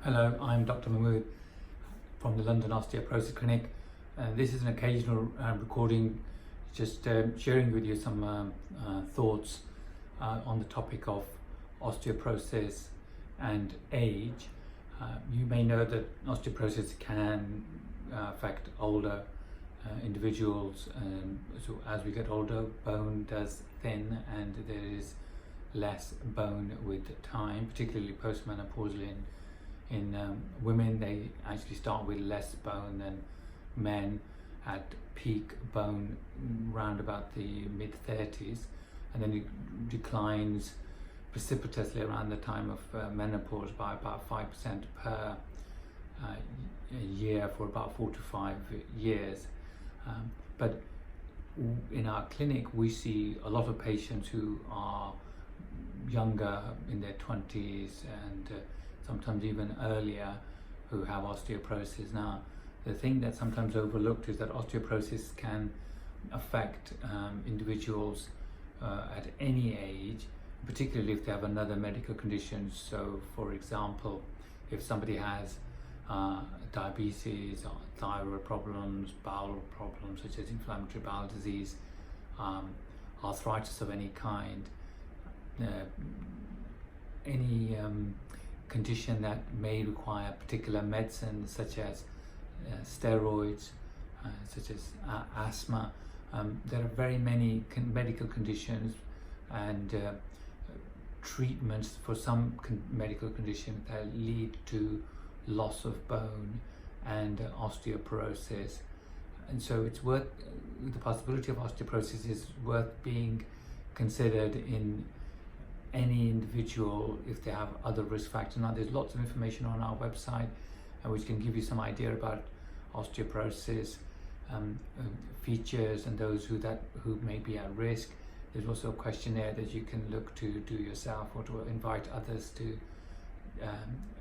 Hello, I'm Dr. Mahmood from the London Osteoporosis Clinic. This is an occasional recording, just sharing with you some thoughts on the topic of osteoporosis and age. You may know that osteoporosis can affect older individuals, so as we get older, bone does thin and there is less bone with time, particularly postmenopausal. In women, they actually start with less bone than men at peak bone round about the mid-30s, and then it declines precipitously around the time of menopause by about 5% per year for about 4 to 5 years. But in our clinic, we see a lot of patients who are younger, in their 20s and sometimes even earlier, who have osteoporosis. Now, the thing that's sometimes overlooked is that osteoporosis can affect individuals at any age, particularly if they have another medical condition. So, for example, if somebody has diabetes or thyroid problems, bowel problems such as inflammatory bowel disease, arthritis of any kind, any condition that may require particular medicine such as steroids, such as asthma. There are very many medical conditions and treatments for some medical conditions that lead to loss of bone and osteoporosis. And so it's worth, the possibility of osteoporosis is worth being considered in any individual if they have other risk factors. Now, there's lots of information on our website which can give you some idea about osteoporosis features and those who may be at risk. There's also a questionnaire that you can look to do yourself or to invite others to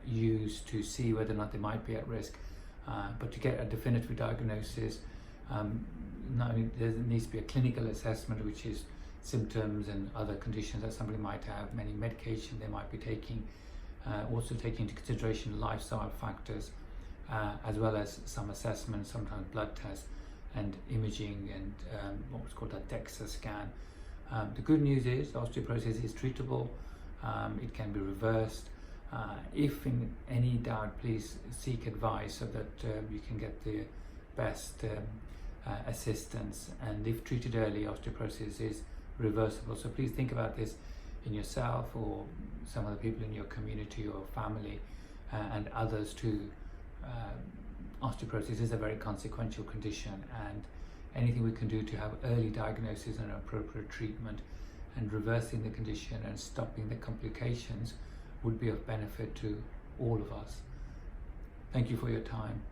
use to see whether or not they might be at risk. But to get a definitive diagnosis, not only there needs to be a clinical assessment, which is symptoms and other conditions that somebody might have, many medication they might be taking, also taking into consideration lifestyle factors, as well as some assessments, sometimes blood tests and imaging and what's called a DEXA scan. The good news is osteoporosis is treatable, it can be reversed. If in any doubt, please seek advice so that you can get the best assistance, and if treated early, osteoporosis is reversible. So please think about this in yourself or some other people in your community or family and others too. Osteoporosis is a very consequential condition, and anything we can do to have early diagnosis and appropriate treatment and reversing the condition and stopping the complications would be of benefit to all of us. Thank you for your time.